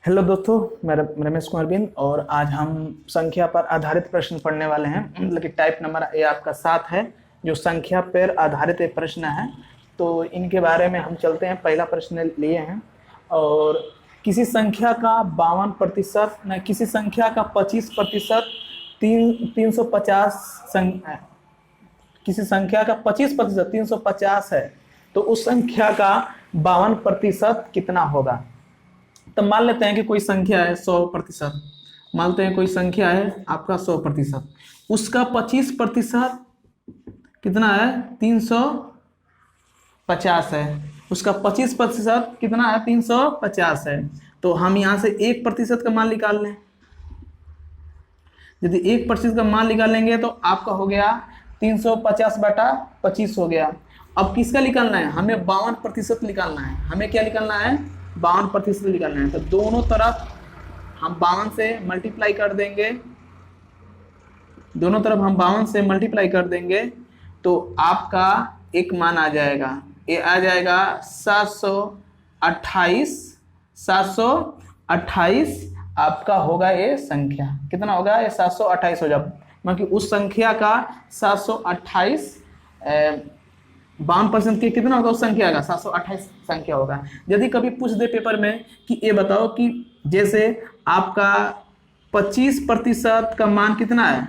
Hello दोस्तों, मैं रमेश कुमार बिंद और आज हम संख्या पर आधारित प्रश्न पढ़ने वाले हैं। मतलब कि टाइप नंबर ये आपका 7 है जो संख्या पर आधारित एक प्रश्न है। तो इनके बारे में हम चलते हैं। पहला प्रश्न लिए हैं और किसी संख्या का 52% न किसी संख्या का 25% 350 किसी संख्या का 25% 350 है तो उस संख्या का 52% कितना होगा। तो मान लेते हैं कि कोई संख्या है 100%। मानते हैं कोई संख्या है आपका 100%, उसका 25% कितना है 350 है। उसका 25% कितना है 350 है। तो हम यहाँ से 1% का मान निकाल लें। यदि 1% का मान निकालेंगे तो आपका हो गया 350/25 हो गया। अब किसका निकालना है, हमें 52% निकालना है। हमें क्या निकालना है 52% निकालना है। तो दोनों तरफ हम 52 से मल्टीप्लाई कर देंगे। दोनों तरफ हम 52 से मल्टीप्लाई कर देंगे तो आपका एक मान आ जाएगा। ये आ जाएगा 728 आपका होगा। ये संख्या कितना होगा, ये 728 हो जाए। क्योंकि उस संख्या का 728 52% की कितना होगा, उस संख्या का 728 संख्या होगा। यदि कभी पूछ दे पेपर में कि ये बताओ कि जैसे आपका 25% का मान कितना है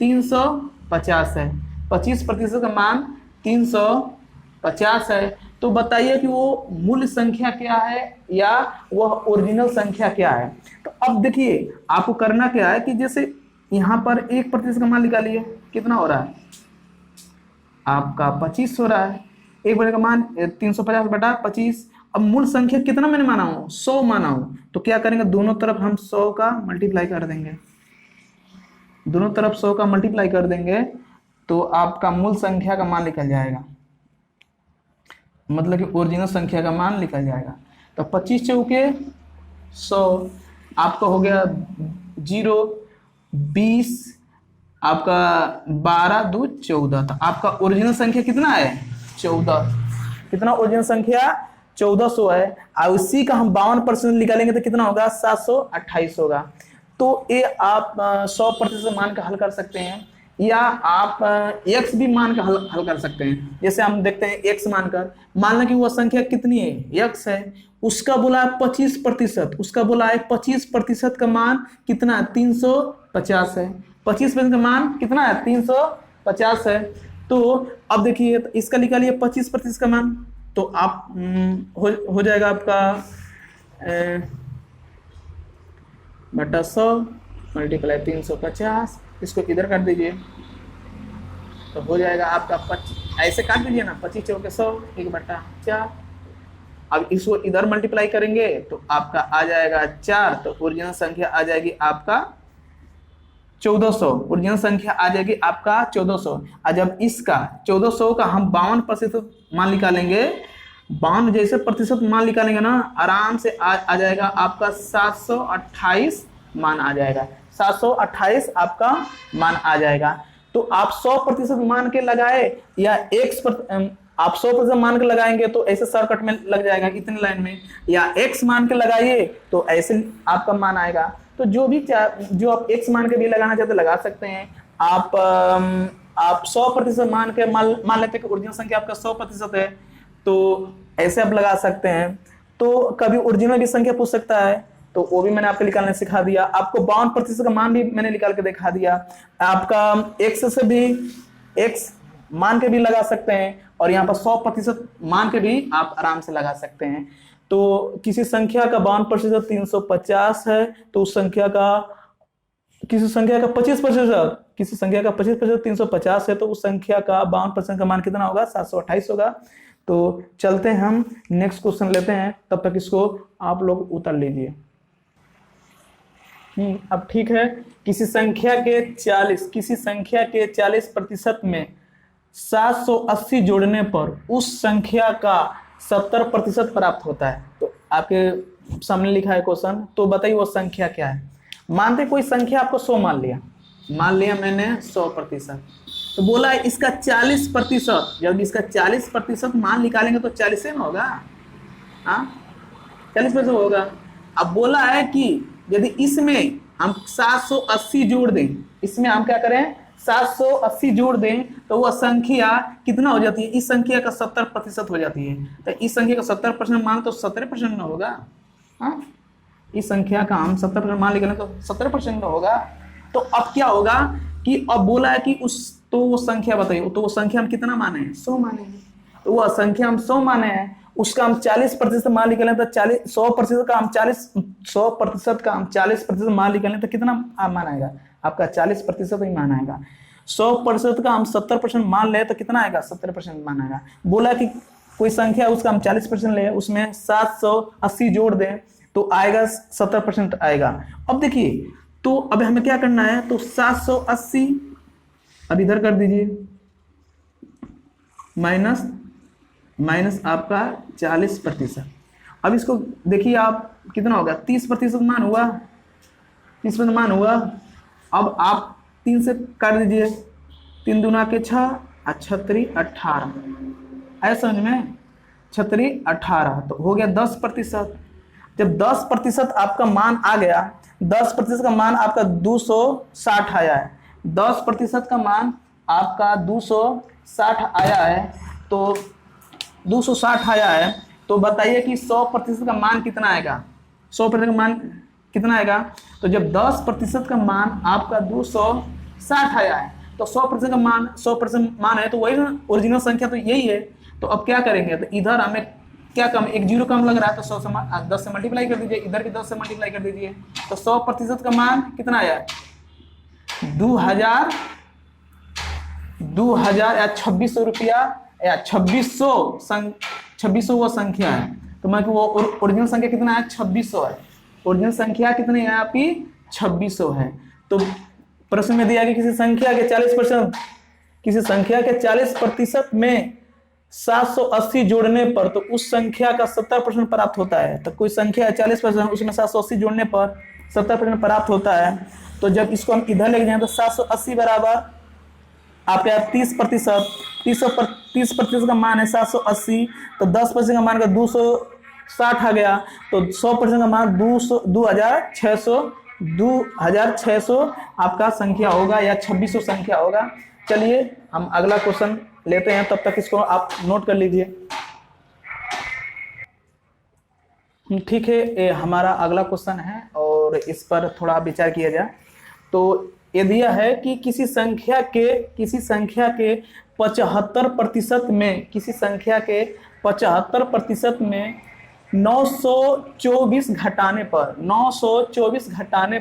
350 है, 25% का मान 350 है, तो बताइए कि वो मूल संख्या क्या है या वह ओरिजिनल संख्या क्या है। तो अब देखिए आपको करना क्या है कि जैसे यहाँ पर 1% का मान निकालिए, कितना हो रहा है आपका 25 हो रहा है। 1 का मान 350/25। अब मूल संख्या कितना मैंने माना हूँ 100 माना हूँ, तो क्या करेंगे दोनों तरफ हम 100 का मल्टीप्लाई कर देंगे। दोनों तरफ 100 का मल्टीप्लाई कर देंगे तो आपका मूल संख्या का मान निकल जाएगा, मतलब कि ओरिजिनल संख्या का मान निकल जाएगा। तो 25 चौके 100 आपका हो गया 0 20 आपका 12 2 14। तो आपका ओरिजिनल संख्या कितना है 14। कितना ओरिजिनल संख्या 1400 है। और उसी का हम 52% निकालेंगे तो कितना होगा 728 होगा। तो ये आप 100% मान का हल कर सकते हैं या आप x भी मान का हल कर सकते हैं। जैसे हम देखते हैं x मानकर, मान लें कि वह संख्या कितनी है x है, उसका बोला है 25%, उसका बोला है 25% का मान कितना है 350 है। 25% का मान कितना है 350 है। तो अब देखिए इसका निकालिए 25% का मान, तो आप हो जाएगा आपका बटा 100 मल्टीप्लाई 350। इसको इधर काट दीजिए तो हो जाएगा आपका 25। ऐसे काट दीजिए ना, 25 चौके 100 1/4। अब इसको इधर मल्टीप्लाई करेंगे तो आपका आ जाएगा 4। तो ओरिजिनल संख्या आ जाएगी आपका 1400। ओरिजिनल संख्या आ जाएगी आपका 1400। और जब इसका 1400 का हम 52% मान निकालेंगे, 52 जैसे प्रतिशत मान निकालेंगे ना, आराम से आ जाएगा आपका 728 मान आ जाएगा। 728 आपका मान आ जाएगा। तो आप 100% मान के लगाए या आप 100% मान के लगाएंगे तो ऐसे शॉर्टकट में लग जाएगा इतने लाइन में, या x मान के लगाइए तो ऐसे आपका मान आएगा। तो जो आप x मान के भी लगाना चाहते लगा सकते हैं। आप 100% मान के मान लेते हैं कि ओरिजिनल संख्या आपका 100% है, तो ऐसे आप लगा सकते हैं। तो कभी ओरिजिनल भी संख्या पूछ सकता है तो वो भी मैंने आपको निकालने सिखा दिया। आपको 52% का मान भी मैंने निकाल के दिखा दिया। आपका x से भी x मान के भी लगा सकते हैं और यहाँ पर 100% मान के भी आप आराम से लगा सकते हैं। तो किसी संख्या का 52% 350 है तो उस संख्या का किसी संख्या का 25% 350 है तो उस संख्या का 52% का मान कितना होगा 728 होगा। तो चलते हैं हम नेक्स्ट क्वेश्चन लेते हैं, तब तक इसको आप लोग उतार लीजिए। अब ठीक है, किसी संख्या के 40% में 780 जोड़ने पर उस संख्या का 70% प्राप्त होता है। तो आपके सामने लिखा है क्वेश्चन, तो बताइए वो संख्या क्या है। मानते कोई संख्या आपको 100 मान लिया मैंने 100%, तो बोला है इसका 40%। जब इसका 40% मान निकालेंगे तो 40 ना होगा। हाँ 40% होगा। अब बोला है कि यदि इसमें हम 780 जोड़ दें, इसमें हम क्या करें 780 जोड़ दें तो वह संख्या कितना हो जाती है, इस संख्या का 70% हो जाती है। तो इस संख्या का 70% मान तो 17% में होगा। हाँ, इस संख्या का हम 70% मान लेंगे तो 17% में होगा। तो अब क्या होगा कि अब बोला है कि उस तो वो संख्या बताइए, तो वो संख्या हम कितना माने हैं, 100 माने हैं। तो वह संख्या हम 100 माने हैं, उसका हम 40% मान निकलें तो 100% का हम 40% मान निकलें तो कितना मान आएगा आपका, 40% ही मान आएगा। 100% का हम 70% मान ले तो कितना आएगा, 70% मान आएगा। बोला कि कोई संख्या उसका हम 40% ले, उसमें 780 जोड़ दें तो आएगा 70% आएगा। अब देखिए, तो अब हमें क्या करना है, तो 780 अब इधर कर दीजिए, माइनस आपका 40%। अब इसको देखिए आप कितना होगा, 30% मान हुआ, 30% मान हुआ। अब आप 3 से काट दीजिए, 3 दूना के 6, 6 18, है समझ में, 6 18 तो हो गया 10%। जब 10% आपका मान आ गया, 10% का मान आपका 260 आया है, 10% का मान आपका 260 आया है, तो 260 आया है, तो बताइए कि 100% का मान कितना आएगा, 100% का मान कितना आएगा। तो जब 10% का मान आपका 260 आया है तो 100% का मान 100% मान है, तो वही ओरिजिनल संख्या तो यही है। तो अब क्या करेंगे, तो इधर हमें क्या कम, एक जीरो कम लग रहा है, तो 10 से मल्टीप्लाई कर दीजिए, इधर भी 10 से मल्टीप्लाई कर दीजिए, तो 100% का मान कितना आया, 2000 या 2600 रुपया या 2600 वो संख्या है। तो मैं वो ओरिजिनल संख्या कितना है, 2600 है। ओरिजिनल संख्या कितनी है आपकी, 2600 है। तो प्रश्न में दिया कि किसी संख्या के 40% में 780 जोड़ने पर तो उस संख्या का 70% प्राप्त होता है। तो कोई संख्या है 40%, उसमें 780 जोड़ने पर 70% प्राप्त होता है। तो जब इसको हम इधर लेके जाए तो 780 बराबर आपके 30%, 30% का मान है 780, तो 10% का मान का 260 आ गया, तो 100% का मान 2600 आपका संख्या होगा या 2600 संख्या होगा। चलिए हम अगला क्वेश्चन लेते हैं, तब तक इसको आप नोट कर लीजिए। ठीक है, ये हमारा अगला क्वेश्चन है और इस पर थोड़ा विचार किया जाए। तो ये दिया है कि किसी संख्या के 75% में, किसी संख्या के 75% में 924 घटाने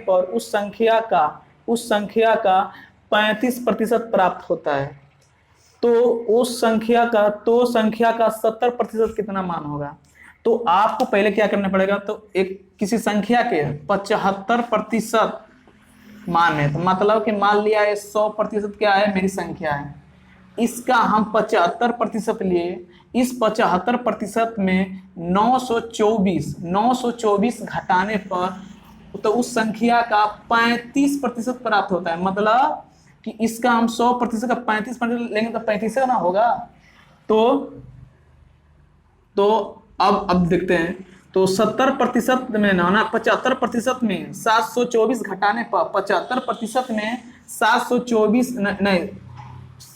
पर उस संख्या का 35% प्राप्त होता है। तो उस संख्या का 70% कितना मान होगा। तो आपको पहले क्या करना पड़ेगा, तो एक किसी संख्या के 75% मान है, तो मतलब कि मान लिया है 100% क्या है, मेरी संख्या है, इसका हम 75% लिए, इस 75% में 924 घटाने पर तो उस संख्या का 35% प्राप्त होता है। मतलब कि इसका हम 100% का 35% लेंगे तो 35 ना होगा। तो अब देखते हैं, तो 70% में ना 75% में 724 घटाने पर 75% में 724 नहीं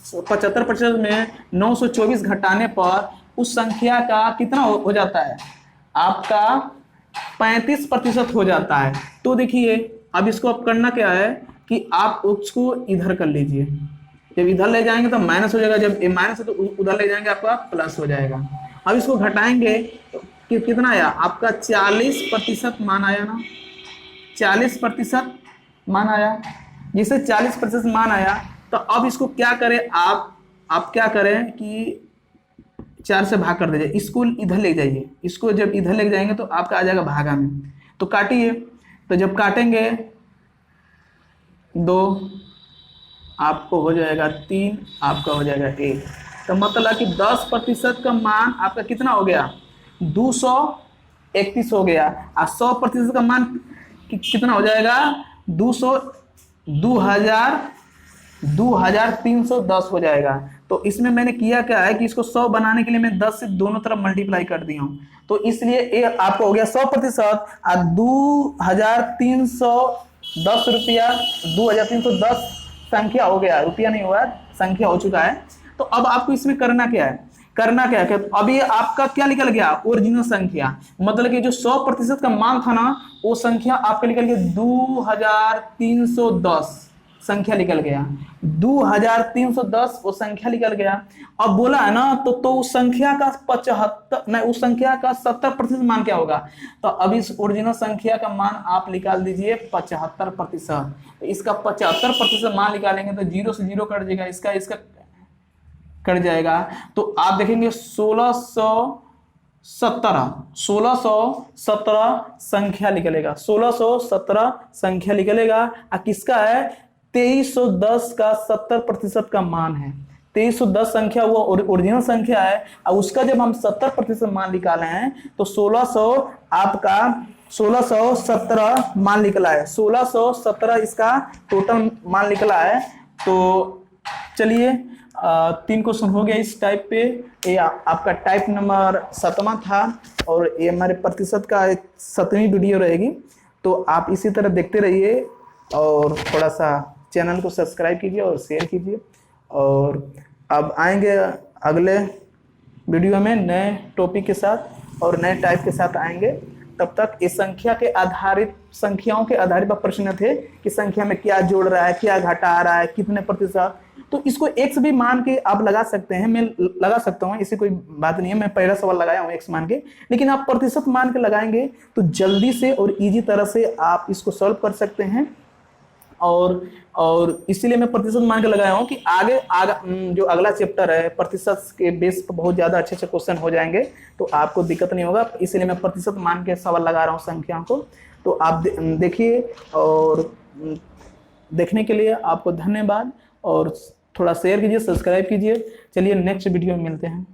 75% में 924 घटाने पर उस संख्या का कितना हो जाता है, आपका 35% हो जाता है। तो देखिए अब इसको आप करना क्या है कि आप उसको इधर कर लीजिए, जब इधर ले जाएंगे तो माइनस हो जाएगा, जब माइनस है तो उधर ले जाएंगे आपका प्लस हो जाएगा। अब इसको घटाएंगे तो कितना आया आपका 40% मान आया ना, 40% मान आया। जिसे 40% मान आया तो अब इसको क्या करें, आप क्या करें कि 4 से भाग कर दीजिए, इसको इधर ले जाइए, इसको जब इधर ले जाएंगे तो आपका आ जाएगा भागा में, तो काटिए। तो जब काटेंगे 2 आपको हो जाएगा 3, आपका हो जाएगा 1। तो मतलब कि 10% का मान आपका कितना हो गया, 231 हो गया। और 100% का मान कितना हो जाएगा, 2310 हो जाएगा। तो इसमें मैंने किया क्या है कि इसको 100 बनाने के लिए मैं 10 से दोनों तरफ मल्टीप्लाई कर दिया हूँ, तो इसलिए ये आपको हो गया 100%। 2310 रुपया, 2310 संख्या हो गया, रुपया नहीं हुआ, संख्या हो चुका है। तो अब आपको इसमें करना क्या है, कि अभी आपका क्या निकल गया, ओरिजिनल संख्या, मतलब कि जो 100% का मान था ना, वो संख्या आपका निकल गया 2310 संख्या निकल गया, 2310 वो संख्या निकल गया। अब बोला है ना, तो उस संख्या का 75 नहीं, उस संख्या का 70% मान क्या होगा, तो अब इस ओरिजिनल संख्या का मान आप निकाल दीजिए 75%। तो इसका 75% मान निकालेंगे तो 0 से 0 कट जाएगा, इसका कट जाएगा। तो आप देखेंगे 1617 संख्या निकलेगा, 1617 संख्या निकलेगा। और किसका है, 2310 का 70% का मान है। 2310 संख्या वो ओरिजिनल संख्या है, और उसका जब हम 70% मान निकाले हैं तो 1617 मान निकला है, 1617 इसका टोटल मान निकला है। तो चलिए 3 क्वेश्चन हो गया इस टाइप पे। ये आपका टाइप नंबर 7वां था, और ये हमारे प्रतिशत का 7वीं वीडियो रहेगी। तो आप इसी तरह देखते रहिए, और थोड़ा सा चैनल को सब्सक्राइब कीजिए और शेयर कीजिए। और अब आएंगे अगले वीडियो में नए टॉपिक के साथ और नए टाइप के साथ आएंगे। तब तक इस संख्याओं के आधारित पर प्रश्न थे कि संख्या में क्या जोड़ रहा है, क्या घटा रहा है, कितने प्रतिशत। तो इसको x भी मान के आप लगा सकते हैं, मैं लगा सकता हूँ, इससे कोई बात नहीं है। मैं पहला सवाल लगाया हूँ x मान के, लेकिन आप प्रतिशत मान के लगाएंगे तो जल्दी से और इजी तरह से आप इसको सॉल्व कर सकते हैं। और इसीलिए मैं प्रतिशत मान के लगाया हूँ कि आगे जो अगला चैप्टर है प्रतिशत के बेस पर बहुत ज़्यादा अच्छे क्वेश्चन हो जाएंगे, तो आपको दिक्कत नहीं होगा। इसलिए मैं प्रतिशत मान के सवाल लगा रहा हूँ संख्याओं को। तो आप देखिए, और देखने के लिए आपको धन्यवाद, और थोड़ा शेयर कीजिए, सब्सक्राइब कीजिए। चलिए नेक्स्ट वीडियो में मिलते हैं।